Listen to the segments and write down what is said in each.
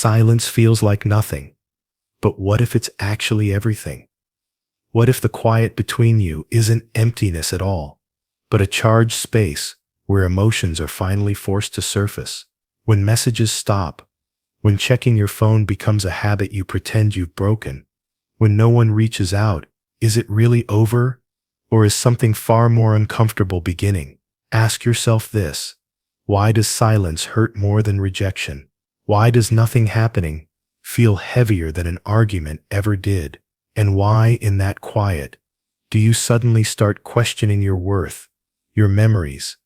Silence feels like nothing. But what if it's actually everything? What if the quiet between you isn't emptiness at all, but a charged space where emotions are finally forced to surface? When messages stop, when checking your phone becomes a habit you pretend you've broken, when no one reaches out, is it really over? Or is something far more uncomfortable beginning? Ask yourself this: why does silence hurt more than rejection? Why does nothing happening feel heavier than an argument ever did? And why, in that quiet, do you suddenly start questioning your worth, your memories,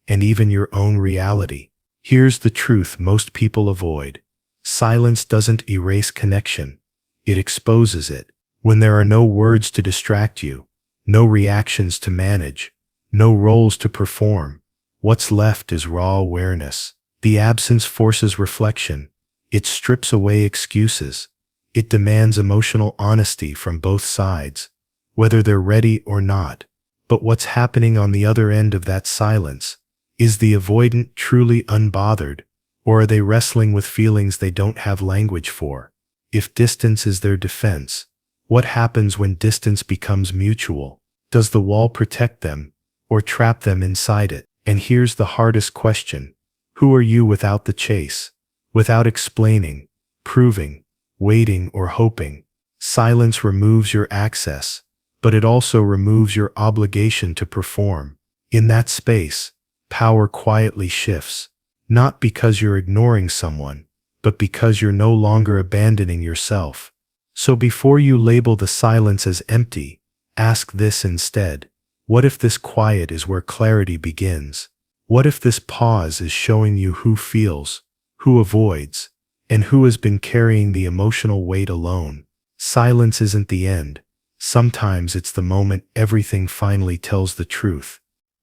and even your own reality? Here's the truth most people avoid. Silence doesn't erase connection. It exposes it. When there are no words to distract you, no reactions to manage, no roles to perform, what's left is raw awareness. The absence forces reflection. It strips away excuses. It demands emotional honesty from both sides, whether they're ready or not. But what's happening on the other end of that silence? Is the avoidant truly unbothered, or are they wrestling with feelings they don't have language for? If distance is their defense, what happens when distance becomes mutual? Does the wall protect them, or trap them inside it? And here's the hardest question: who are you without the chase? Without explaining, proving, waiting, or hoping? Silence removes your access, but it also removes your obligation to perform. In that space, power quietly shifts, not because you're ignoring someone, but because you're no longer abandoning yourself. So before you label the silence as empty, ask this instead: what if this quiet is where clarity begins? What if this pause is showing you who feels, who avoids, and who has been carrying the emotional weight alone? Silence isn't the end. Sometimes it's the moment everything finally tells the truth.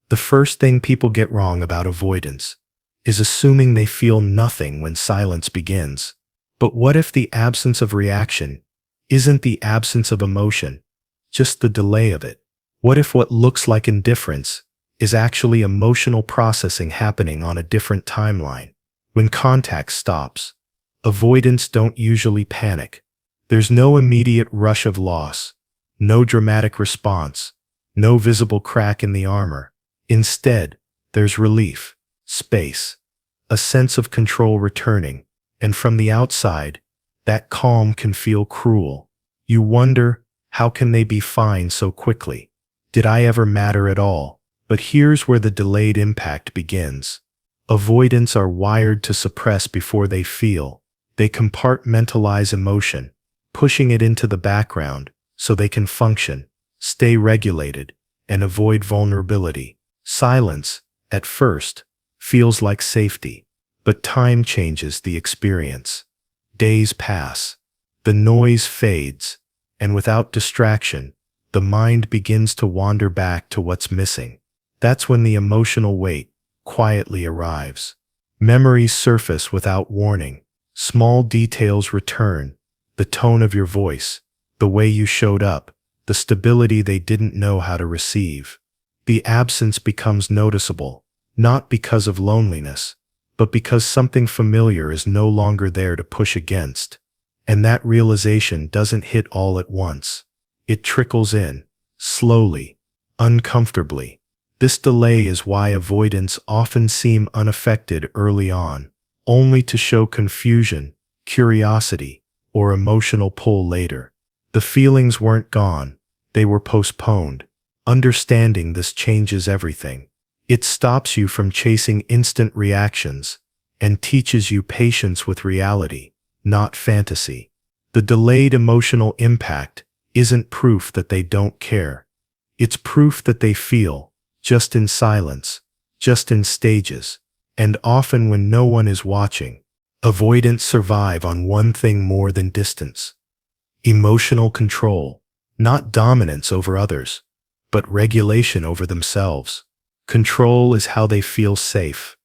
The first thing people get wrong about avoidance is assuming they feel nothing when silence begins. But what if the absence of reaction isn't the absence of emotion, just the delay of it? What if what looks like indifference is actually emotional processing happening on a different timeline? When contact stops, avoidants don't usually panic. There's no immediate rush of loss, no dramatic response, no visible crack in the armor. Instead, there's relief, space, a sense of control returning, and from the outside, that calm can feel cruel. You wonder, how can they be fine so quickly? Did I ever matter at all? But here's where the delayed impact begins. Avoidants are wired to suppress before they feel. They compartmentalize emotion, pushing it into the background so they can function, stay regulated, and avoid vulnerability. Silence, at first, feels like safety, but time changes the experience. Days pass, the noise fades, and without distraction, the mind begins to wander back to what's missing. That's when the emotional weight quietly arrives. Memories surface without warning. Small details return: the tone of your voice, the way you showed up, the stability they didn't know how to receive. The absence becomes noticeable, not because of loneliness, but because something familiar is no longer there to push against. And that realization doesn't hit all at once. It trickles in, slowly, uncomfortably. This delay is why avoidants often seem unaffected early on, only to show confusion, curiosity, or emotional pull later. The feelings weren't gone, they were postponed. Understanding this changes everything. It stops you from chasing instant reactions and teaches you patience with reality, not fantasy. The delayed emotional impact isn't proof that they don't care. It's proof that they feel, just in silence, just in stages, and often when no one is watching. Avoidants survive on one thing more than distance: emotional control, not dominance over others, but regulation over themselves. Control is how they feel safe.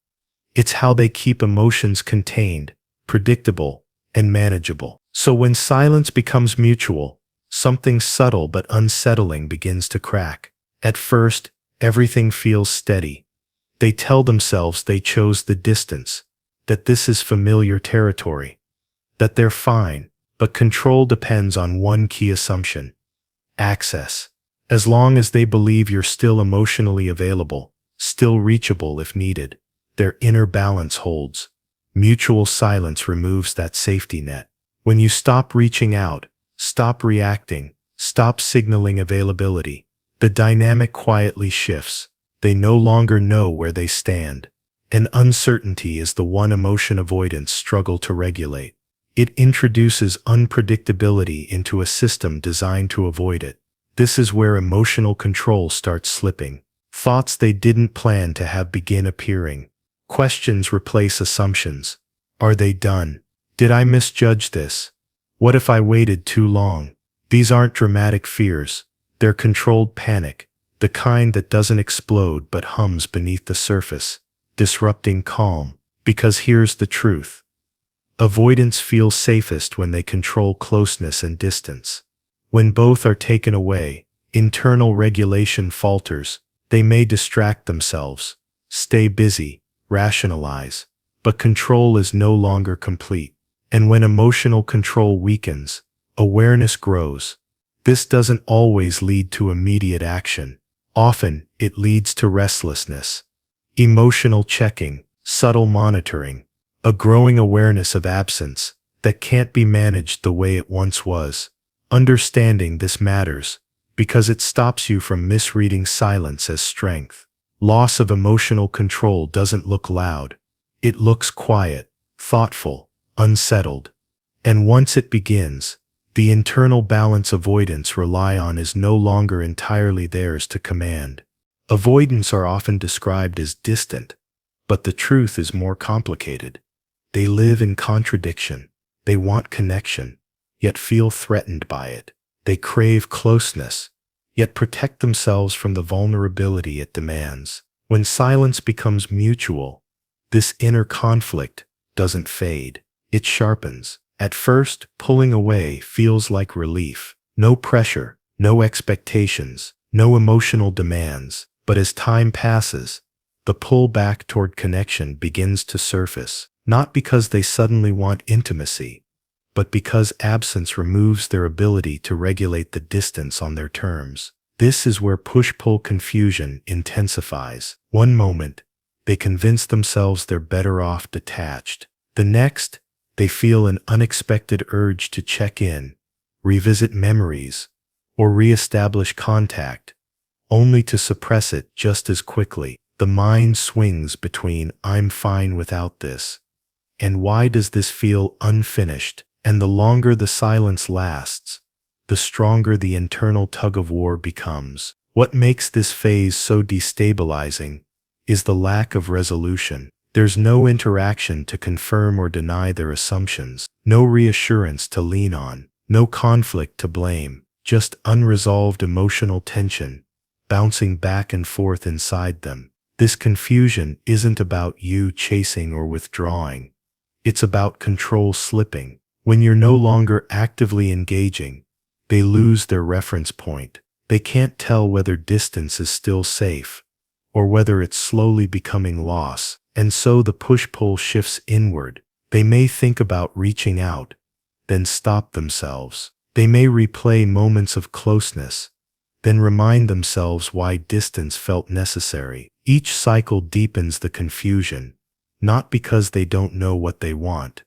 It's how they keep emotions contained, predictable, and manageable. So when silence becomes mutual, something subtle but unsettling begins to crack. At first, everything feels steady. They tell themselves they chose the distance, that this is familiar territory. that they're fine, but control depends on one key assumption: access. As long as they believe you're still emotionally available, still reachable if needed, their inner balance holds. Mutual silence removes that safety net. When you stop reaching out, stop reacting, stop signaling availability, the dynamic quietly shifts. They no longer know where they stand. And uncertainty is the one emotion avoidants struggle to regulate. It introduces unpredictability into a system designed to avoid it. This is where emotional control starts slipping. Thoughts they didn't plan to have begin appearing. Questions replace assumptions. Are they done? Did I misjudge this? What if I waited too long? These aren't dramatic fears. They're controlled panic, the kind that doesn't explode but hums beneath the surface, disrupting calm. Because here's the truth. Avoidants feel safest when they control closeness and distance. When both are taken away, internal regulation falters. They may distract themselves, stay busy, rationalize, but control is no longer complete. And when emotional control weakens, awareness grows. This doesn't always lead to immediate action. Often, it leads to restlessness, emotional checking, subtle monitoring, a growing awareness of absence that can't be managed the way it once was. Understanding this matters because it stops you from misreading silence as strength. Loss of emotional control doesn't look loud. It looks quiet, thoughtful, unsettled. And once it begins, the internal balance avoidants rely on is no longer entirely theirs to command. Avoidants are often described as distant, but the truth is more complicated. They live in contradiction. They want connection, yet feel threatened by it. They crave closeness, yet protect themselves from the vulnerability it demands. When silence becomes mutual, this inner conflict doesn't fade. It sharpens. At first, pulling away feels like relief. No pressure, no expectations, no emotional demands. But as time passes, the pull back toward connection begins to surface. Not because they suddenly want intimacy, but because absence removes their ability to regulate the distance on their terms. This is where push-pull confusion intensifies. One moment, they convince themselves they're better off detached. The next, they feel an unexpected urge to check in, revisit memories, or reestablish contact, only to suppress it just as quickly. The mind swings between "I'm fine without this" and "why does this feel unfinished?" And the longer the silence lasts, the stronger the internal tug-of-war becomes. What makes this phase so destabilizing is the lack of resolution. There's no interaction to confirm or deny their assumptions, no reassurance to lean on, no conflict to blame, just unresolved emotional tension bouncing back and forth inside them. This confusion isn't about you chasing or withdrawing. It's about control slipping. When you're no longer actively engaging, they lose their reference point. They can't tell whether distance is still safe or whether it's slowly becoming loss. And so the push-pull shifts inward. They may think about reaching out, then stop themselves. They may replay moments of closeness, then remind themselves why distance felt necessary. Each cycle deepens the confusion, not because they don't know what they want,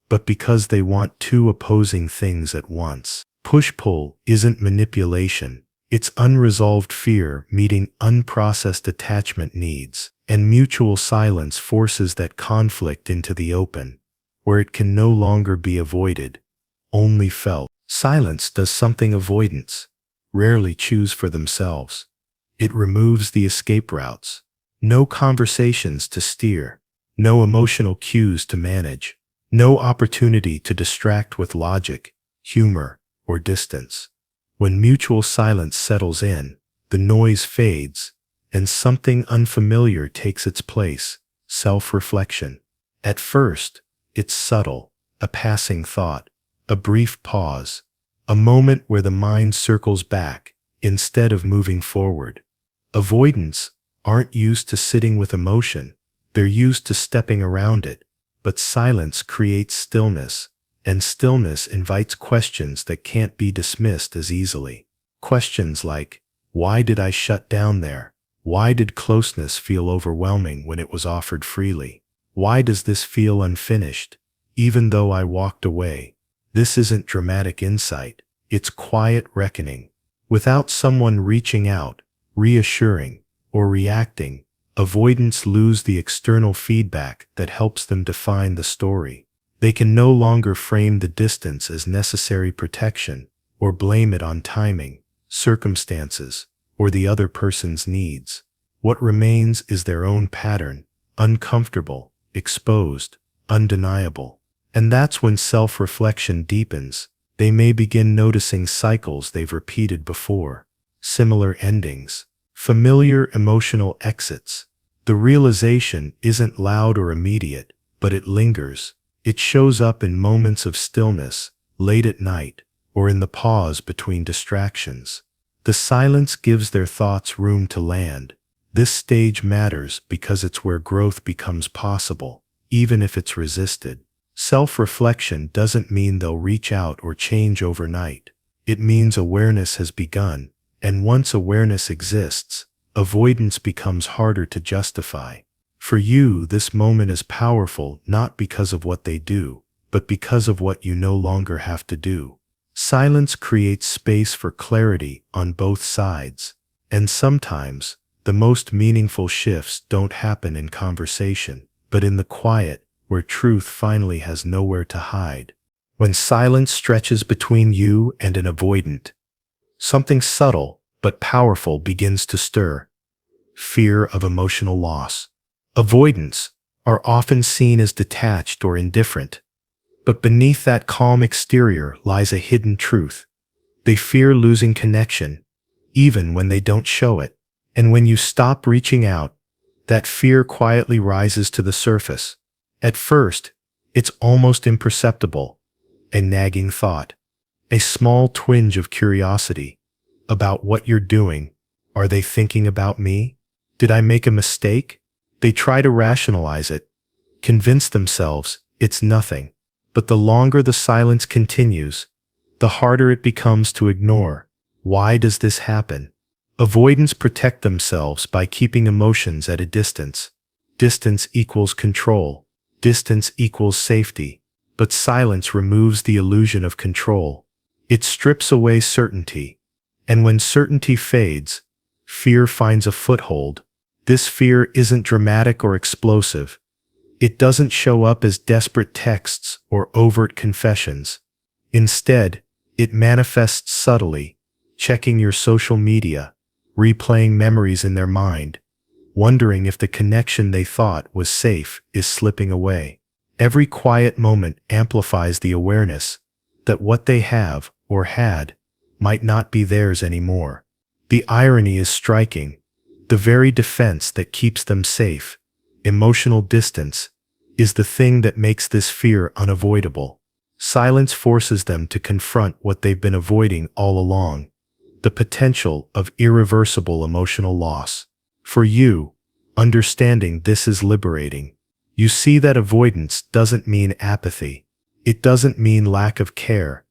but because they want two opposing things at once. Push-pull isn't manipulation. It's unresolved fear meeting unprocessed attachment needs, and mutual silence forces that conflict into the open, where it can no longer be avoided, only felt. Silence does something avoidance rarely choose for themselves. It removes the escape routes. No conversations to steer, no emotional cues to manage, no opportunity to distract with logic, humor, or distance. When mutual silence settles in, the noise fades, and something unfamiliar takes its place: self-reflection. At first, it's subtle, a passing thought, a brief pause, a moment where the mind circles back instead of moving forward. Avoidants aren't used to sitting with emotion, they're used to stepping around it, but silence creates stillness, and stillness invites questions that can't be dismissed as easily. Questions like, why did I shut down there? Why did closeness feel overwhelming when it was offered freely? Why does this feel unfinished, even though I walked away? This isn't dramatic insight, it's quiet reckoning. Without someone reaching out, reassuring, or reacting, avoidants lose the external feedback that helps them define the story. They can no longer frame the distance as necessary protection, or blame it on timing, circumstances, or the other person's needs. What remains is their own pattern, uncomfortable, exposed, undeniable. And that's when self-reflection deepens. They may begin noticing cycles they've repeated before, similar endings, familiar emotional exits. The realization isn't loud or immediate, but it lingers. It shows up in moments of stillness, late at night, or in the pause between distractions. The silence gives their thoughts room to land. This stage matters because it's where growth becomes possible, even if it's resisted. Self-reflection doesn't mean they'll reach out or change overnight. It means awareness has begun, and once awareness exists, avoidance becomes harder to justify. For you, this moment is powerful not because of what they do, but because of what you no longer have to do. Silence creates space for clarity on both sides, and sometimes, the most meaningful shifts don't happen in conversation, but in the quiet, where truth finally has nowhere to hide. When silence stretches between you and an avoidant, something subtle but powerful begins to stir. Fear of emotional loss. Avoidants are often seen as detached or indifferent, but beneath that calm exterior lies a hidden truth. They fear losing connection, even when they don't show it. And when you stop reaching out, that fear quietly rises to the surface. At first, it's almost imperceptible, a nagging thought, a small twinge of curiosity about what you're doing. Are they thinking about me? Did I make a mistake? They try to rationalize it, convince themselves it's nothing. But the longer the silence continues, the harder it becomes to ignore. Why does this happen? Avoidants protect themselves by keeping emotions at a distance. Distance equals control. Distance equals safety. But silence removes the illusion of control. It strips away certainty. And when certainty fades, fear finds a foothold. This fear isn't dramatic or explosive. It doesn't show up as desperate texts or overt confessions. Instead, it manifests subtly, checking your social media, replaying memories in their mind, wondering if the connection they thought was safe is slipping away. Every quiet moment amplifies the awareness that what they have or had might not be theirs anymore. The irony is striking. The very defense that keeps them safe, emotional distance, is the thing that makes this fear unavoidable. Silence forces them to confront what they've been avoiding all along, the potential of irreversible emotional loss. For you, understanding this is liberating. You see that avoidance doesn't mean apathy. It doesn't mean lack of care.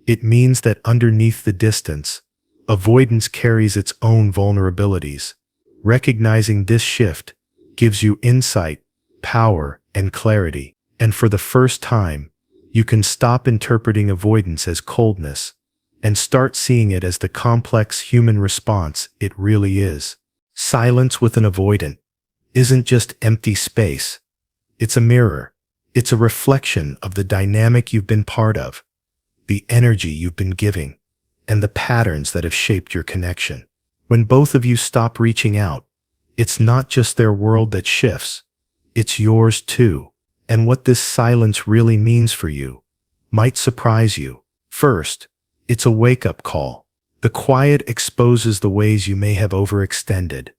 It means that underneath the distance, avoidance carries its own vulnerabilities. Recognizing this shift gives you insight, power, and clarity. And for the first time, you can stop interpreting avoidance as coldness and start seeing it as the complex human response it really is. Silence with an avoidant isn't just empty space. It's a mirror. It's a reflection of the dynamic you've been part of, the energy you've been giving, and the patterns that have shaped your connection. When both of you stop reaching out, it's not just their world that shifts, it's yours too. And what this silence really means for you might surprise you. First, it's a wake-up call. The quiet exposes the ways you may have overextended,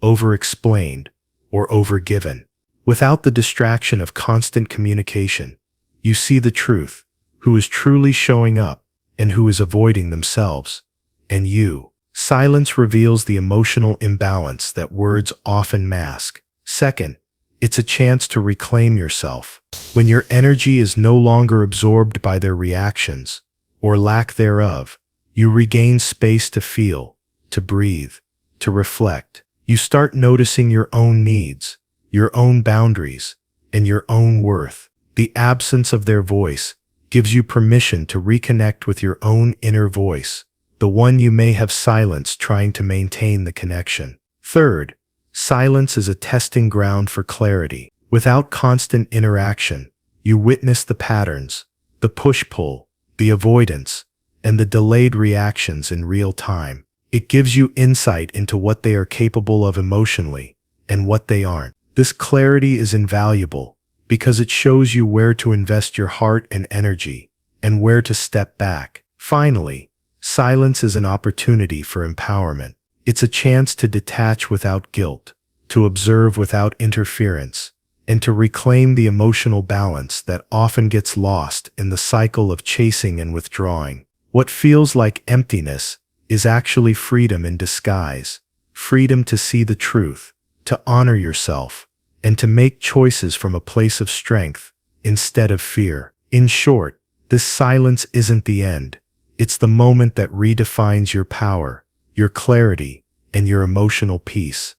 overexplained, or overgiven. Without the distraction of constant communication, you see the truth, who is truly showing up and who is avoiding themselves. And you. Silence reveals the emotional imbalance that words often mask. Second, It's a chance to reclaim yourself. When your energy is no longer absorbed by their reactions, or lack thereof, you regain space to feel, to breathe, to reflect. You start noticing your own needs, your own boundaries, and your own worth. The absence of their voice gives you permission to reconnect with your own inner voice, the one you may have silenced trying to maintain the connection. Third, silence is a testing ground for clarity. Without constant interaction, you witness the patterns, the push-pull, the avoidance, and the delayed reactions in real time. It gives you insight into what they are capable of emotionally and what they aren't. This clarity is invaluable because it shows you where to invest your heart and energy and where to step back. Finally, silence is an opportunity for empowerment. It's a chance to detach without guilt, to observe without interference, and to reclaim the emotional balance that often gets lost in the cycle of chasing and withdrawing. What feels like emptiness is actually freedom in disguise, freedom to see the truth, to honor yourself, and to make choices from a place of strength instead of fear. In short, this silence isn't the end. It's the moment that redefines your power, your clarity, and your emotional peace.